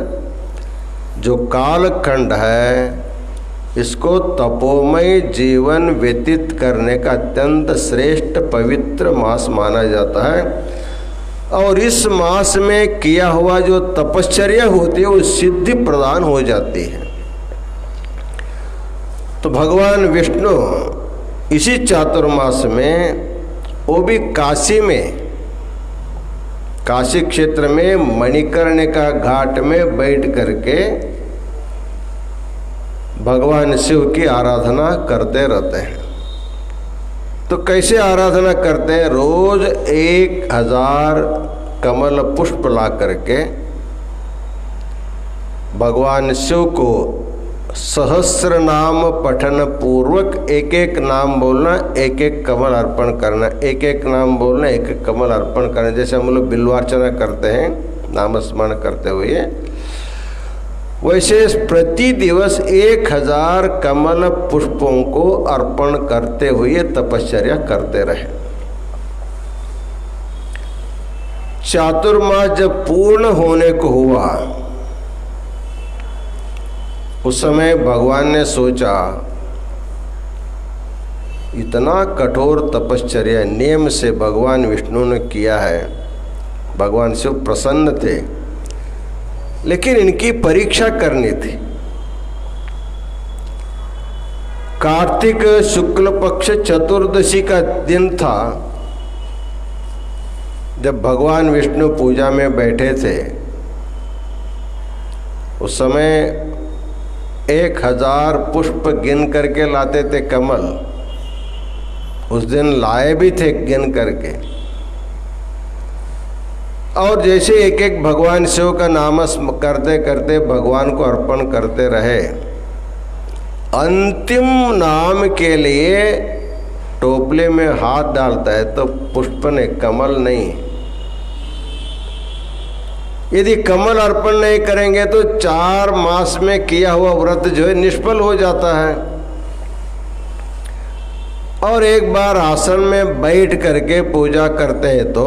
S1: जो कालखंड है, इसको तपोमय जीवन व्यतीत करने का अत्यंत श्रेष्ठ पवित्र मास माना जाता है। और इस मास में किया हुआ जो तपश्चर्या होती है वो सिद्धि प्रदान हो जाती है। तो भगवान विष्णु इसी चातुर्मास में, वो भी काशी में, काशी क्षेत्र में मणिकर्णिका घाट में बैठ करके भगवान शिव की आराधना करते रहते हैं। तो कैसे आराधना करते हैं? रोज 1000 कमल पुष्प ला करके भगवान शिव को सहस्र नाम पठन पूर्वक एक एक नाम बोलना, एक एक कमल अर्पण करना, एक एक नाम बोलना, एक एक कमल अर्पण करना। जैसे हम लोग बिल्वार्चना करते हैं नाम स्मरण करते हुए, वैसे प्रति दिवस 1000 कमल पुष्पों को अर्पण करते हुए तपश्चर्या करते रहे। चातुर्मास जब पूर्ण होने को हुआ, उस समय भगवान ने सोचा इतना कठोर तपश्चर्या नियम से भगवान विष्णु ने किया है, भगवान शिव प्रसन्न थे, लेकिन इनकी परीक्षा करनी थी। कार्तिक शुक्ल पक्ष चतुर्दशी का दिन था जब भगवान विष्णु पूजा में बैठे थे। उस समय 1000 पुष्प गिन करके लाते थे कमल, उस दिन लाए भी थे गिन करके। और जैसे एक एक भगवान शिव का नाम करते करते भगवान को अर्पण करते रहे, अंतिम नाम के लिए टोपले में हाथ डालता है तो पुष्प ने, कमल नहीं, यदि कमल अर्पण नहीं करेंगे तो 4 मास में किया हुआ व्रत जो है निष्फल हो जाता है। और एक बार आसन में बैठ करके पूजा करते हैं तो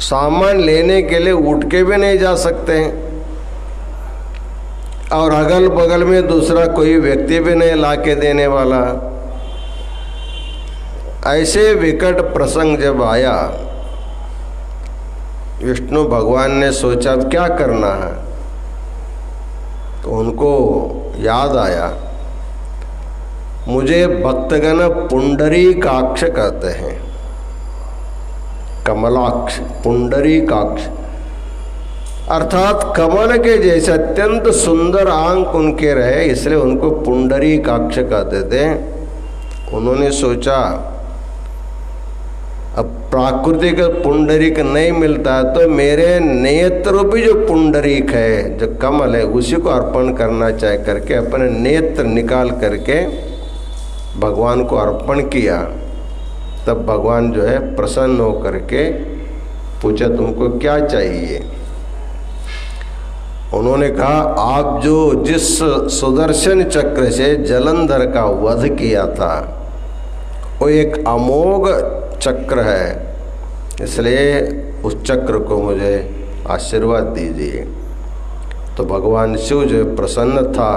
S1: सामान लेने के लिए उठ के भी नहीं जा सकते हैं, और अगल बगल में दूसरा कोई व्यक्ति भी नहीं ला के देने वाला। ऐसे विकट प्रसंग जब आया, विष्णु भगवान ने सोचा अब क्या करना है, तो उनको याद आया, मुझे भक्तगण पुंडरीकाक्ष कहते हैं, कमलाक्ष, पुंडरीकाक्ष, अर्थात कमल के जैसे अत्यंत सुंदर आंख उनके रहे, इसलिए उनको पुंडरीकाक्ष कहते थे। उन्होंने सोचा अब प्राकृतिक पुंडरीक नहीं मिलता है तो मेरे नेत्र रूपी जो पुंडरीक है, जो कमल है, उसी को अर्पण करना चाहे करके अपने नेत्र निकाल करके भगवान को अर्पण किया। तब भगवान जो है प्रसन्न हो करके पूछा तुमको क्या चाहिए। उन्होंने कहा आप जो जिस सुदर्शन चक्र से जलंधर का वध किया था वो एक अमोघ चक्र है, इसलिए उस चक्र को मुझे आशीर्वाद दीजिए। तो भगवान शिव जो प्रसन्न था,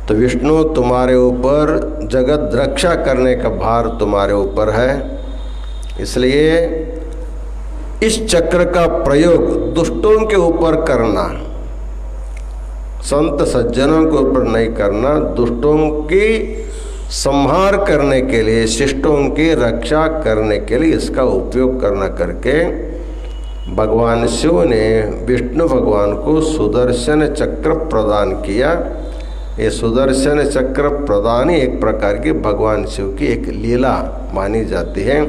S1: तो विष्णु तुम्हारे ऊपर जगत रक्षा करने का भार तुम्हारे ऊपर है, इसलिए इस चक्र का प्रयोग दुष्टों के ऊपर करना, संत सज्जनों के ऊपर नहीं करना, दुष्टों की संहार करने के लिए, शिष्टों की रक्षा करने के लिए इसका उपयोग करना करके भगवान शिव ने विष्णु भगवान को सुदर्शन चक्र प्रदान किया। ये सुदर्शन चक्र प्रदान ही एक प्रकार की भगवान शिव की एक लीला मानी जाती है।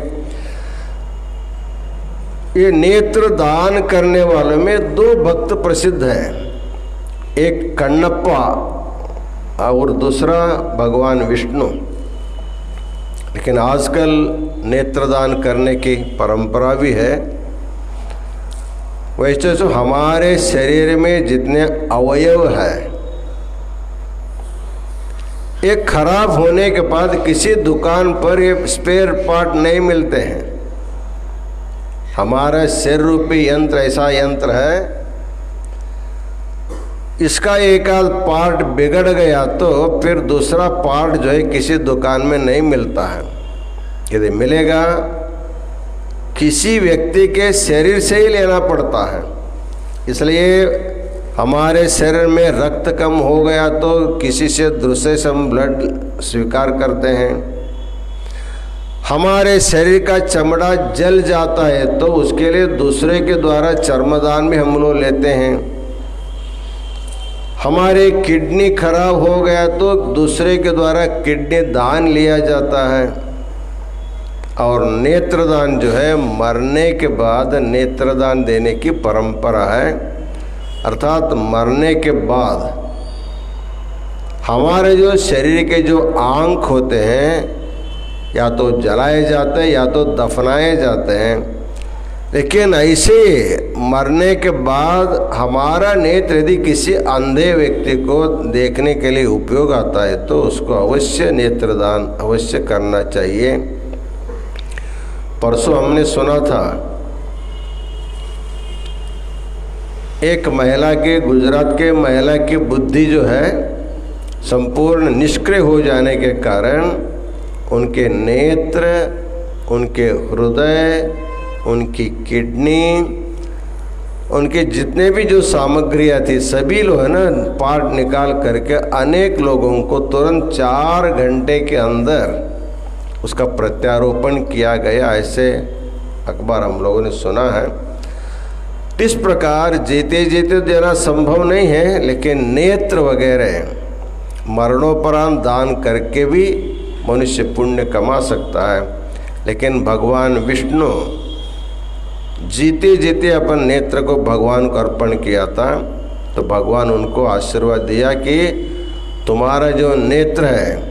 S1: ये नेत्र दान करने वालों में 2 भक्त प्रसिद्ध हैं, एक कण्णप्पा और दूसरा भगवान विष्णु। लेकिन आजकल नेत्रदान करने की परंपरा भी है। वैसे तो हमारे शरीर में जितने अवयव है, एक खराब होने के बाद किसी दुकान पर ये स्पेयर पार्ट नहीं मिलते हैं। हमारा शरीर रूपी यंत्र ऐसा यंत्र है, इसका एक आध पार्ट बिगड़ गया तो फिर दूसरा पार्ट जो है किसी दुकान में नहीं मिलता है। यदि मिलेगा किसी व्यक्ति के शरीर से ही लेना पड़ता है। इसलिए हमारे शरीर में रक्त कम हो गया तो किसी से दूसरे से हम ब्लड स्वीकार करते हैं। हमारे शरीर का चमड़ा जल जाता है तो उसके लिए दूसरे के द्वारा चर्मदान भी हम लोग लेते हैं। हमारे किडनी खराब हो गया तो दूसरे के द्वारा किडनी दान लिया जाता है। और नेत्रदान जो है मरने के बाद नेत्रदान देने की परंपरा है, अर्थात मरने के बाद हमारे जो शरीर के जो आंख होते हैं या तो जलाए जाते हैं या तो दफनाए जाते हैं। लेकिन ऐसे मरने के बाद हमारा नेत्र यदि किसी अंधे व्यक्ति को देखने के लिए उपयोग आता है तो उसको अवश्य नेत्रदान अवश्य करना चाहिए। परसों हमने सुना था एक महिला के, गुजरात के महिला की बुद्धि जो है संपूर्ण निष्क्रिय हो जाने के कारण उनके नेत्र, उनके हृदय, उनकी किडनी, उनके जितने भी जो सामग्रियाँ थी सभी लोग है ना पार्ट निकाल करके अनेक लोगों को तुरंत 4 घंटे के अंदर उसका प्रत्यारोपण किया गया। ऐसे अखबार हम लोगों ने सुना है। इस प्रकार जीते जीते देना संभव नहीं है, लेकिन नेत्र वगैरह मरणोपरांत दान करके भी मनुष्य पुण्य कमा सकता है। लेकिन भगवान विष्णु जीते जीते अपन नेत्र को भगवान को अर्पण किया था, तो भगवान उनको आशीर्वाद दिया कि तुम्हारा जो नेत्र है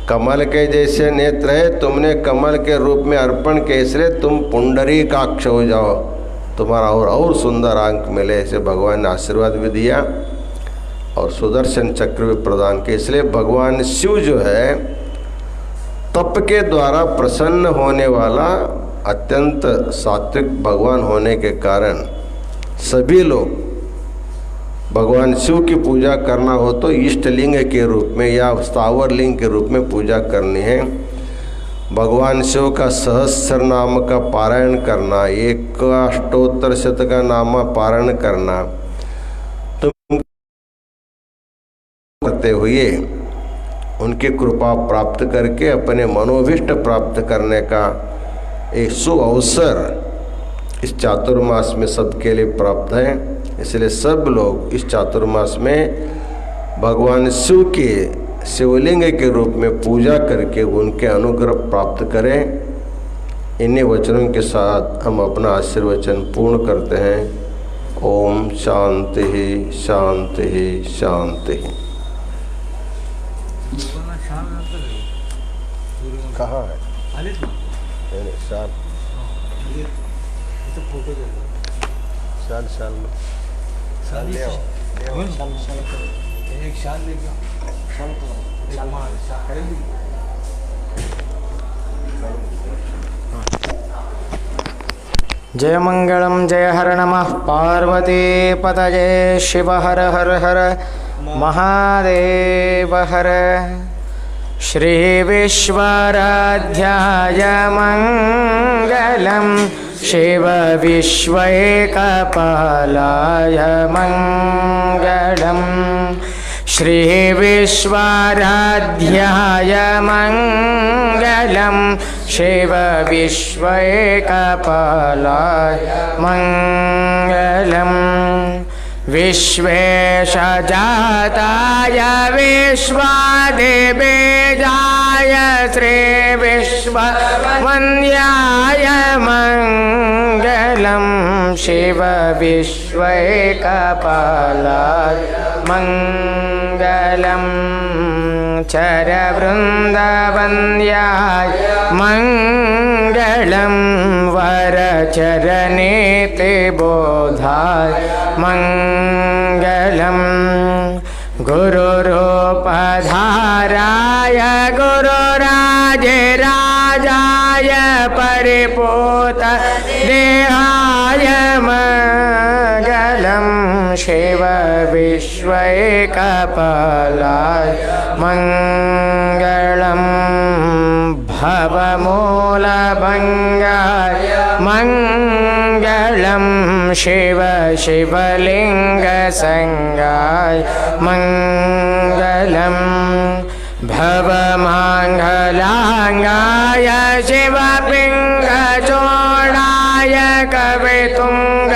S1: कमल के जैसे नेत्र है, तुमने कमल के रूप में अर्पण किया, इसलिए तुम पुंडरीकाक्ष हो जाओ। तुम्हारा और सुंदर अंक मिले, ऐसे भगवान ने आशीर्वाद भी दिया और सुदर्शन चक्र भी प्रदान किया। इसलिए भगवान शिव जो है तप के द्वारा प्रसन्न होने वाला अत्यंत सात्विक भगवान होने के कारण सभी लोग भगवान शिव की पूजा करना हो तो इष्टलिंग के रूप में या स्थावर लिंग के रूप में पूजा करनी है। भगवान शिव का सहस्र नाम का पारायण करना, एक अष्टोत्तर शत का नाम पारायण करना, तुम करते हुए उनकी कृपा प्राप्त करके अपने मनोभीष्ट प्राप्त करने का एक शुभ अवसर इस चातुर्मास में सबके लिए प्राप्त है। इसलिए सब लोग इस चातुर्मास में भगवान शिव के शिवलिंग के रूप में पूजा करके उनके अनुग्रह प्राप्त करें। इन्हीं वचनों के साथ हम अपना आशीर्वचन पूर्ण करते हैं। ओम शांति शांति शांति। कहाँ है शान? शान में शान ले आओ,
S2: एक शान लेके जय मंगलम जय हर नमः पार्वती पतये शिव हर हर हर महादेव हर। श्री विश्वराध्याय मंगलम शिव विश्वैकपालाय मंगलम। श्री विश्वराध्याय मंगलम शिव विश्वैकपालाय मंगलम। विश्वेशजाताय विश्वदेवेजाय श्री विश्ववन्द्याय मंगलम। शिव विश्वैकपालाय मंगलम। चरवृन्दवन्द्याय मंगलम। वरचरणेते बोधाय मंगलम। गुरुरूपधाराय गुरुराजराजाय परिपूत देहाय मंगलम। शिव विश्वैकपालाय मंगलम। भवमूलभङ्गाय मंगलम। शिव शिवलिङ्गसंगाय मंगलम। भवमाङ्गलाङ्गाय शिवपिङ्गचूडाय कवितुङ्ग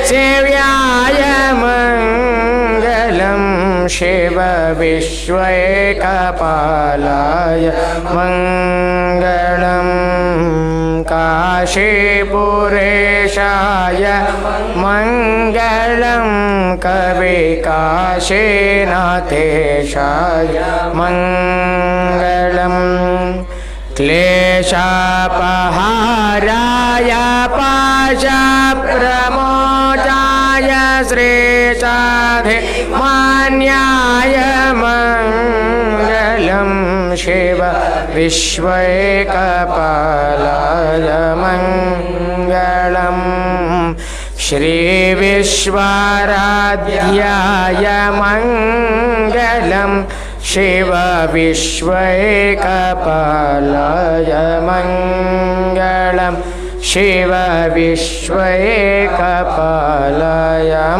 S2: सेव्याय मंगलम। शिव विश्वैकपालाय मंगलम। काशीपुरेशाय मंगलम। कविकाशीनाथेशाय मंगलम। क्लेशापहाराय पाशप्रमोचाय श्रीसाधिमान्याय मंगलम। शिव विश्वैकपालाय मंगलम। श्री विश्वराध्याय मंगलम। शिव विश्वैकपालाय मंगलम। शिव विश्वैकपालाय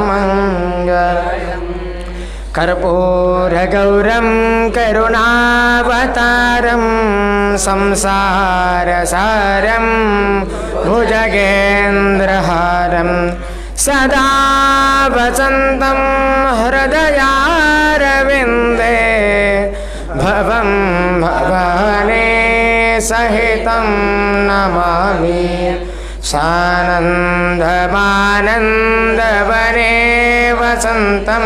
S2: मंगलम। कर्पूरगौरं करुणावतारं संसारसारं भुजगेन्द्रहारं सदा वसन्तं हृदयारविन्दे भवं भवानी सहितं नमामि। सानन्दमानन्दवने वसन्तं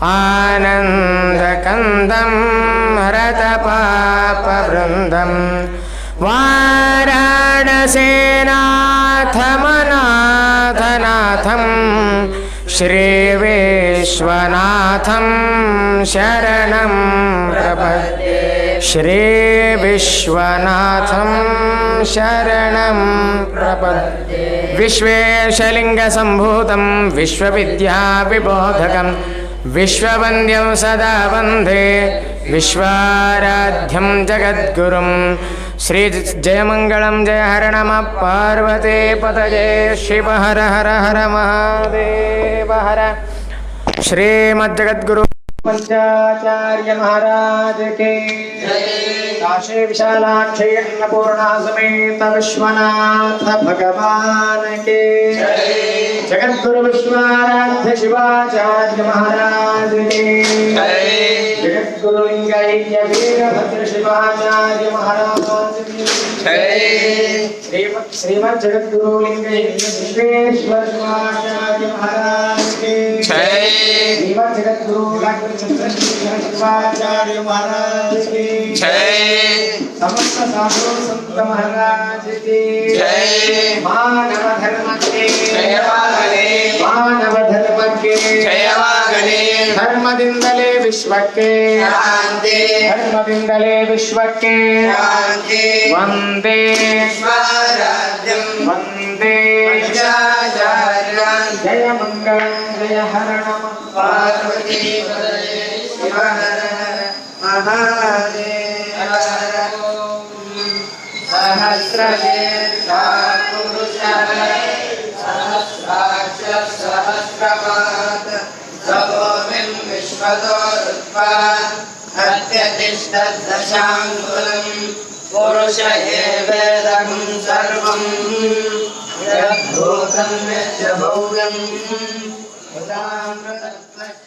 S2: आनन्दकन्दं हरतपापवृन्दं वाराणसीनाथमनाथनाथं श्रीविश्वनाथं शरणं प्रपद्ये श्रीविश्वनाथं शरणं प्रपद्ये विश्वेशलिङ्गसम्भूतं विश्वविद्याविबोधकं विश्ववन्द्यं सदा वन्दे विश्वाराध्यं जगद्गुरुं श्री जयमंगलम जय हर नमः पार्वती पतये शिव हर हर हर महादेव हर श्रीमद्जगद्गुरु पंचाचार्य महाराज के काशी विशालाक्षी अन्नपूर्णा समेत विश्वनाथ भगवान के जगद्गुरु विश्वाराध्य शिवाचार्य महाराज के जगद्गुरु लिंगैक्य वीरभद्र शिवाचार्य महाराज की श्रीमद् जगद्गुरु लिंगैक्य विश्वेश्वर शिवाचार्य महाराज की श्रीमद् जगद्गुरु शिवाचार्य महाराज की समस्त साधु संत महाराज की मानव धर्म के मानव धर्म के धर्मದಿಂದಲೇ ವಿಶ್ವಕ್ಕೆ ಧರ್ಮದಿಂದಲೇ ವಿಶ್ವಕ್ಕೆ ವಂದೇ ವಂದೇ ಜಯ ಮಂಗಳ ಜಯ ಹರ ನಮಃ ಪಾರ್ವತಿ ಶಿವ ಹರ ಮಹಾದೇವ ಸಹಸ್ರಶೀರ್ಷ ಪುರುಷ ಸಹಸ್ರಾಕ್ಷ ಸಹಸ್ರಪಾದ ಸಭೂಮಿಂ ವಿಶ್ವದೋರುತ್ವಾ ಅತ್ಯತಿಷ್ಠದಶಾಂಗುಲಂ ಪುರುಷ ಏವೇದಂ ಸರ್ವಂ ಯದ್ಭೂತಂ ಯಚ್ಚ ಭವ್ಯಂ ಉದಾಮೃತತ್ವಚ್ಚ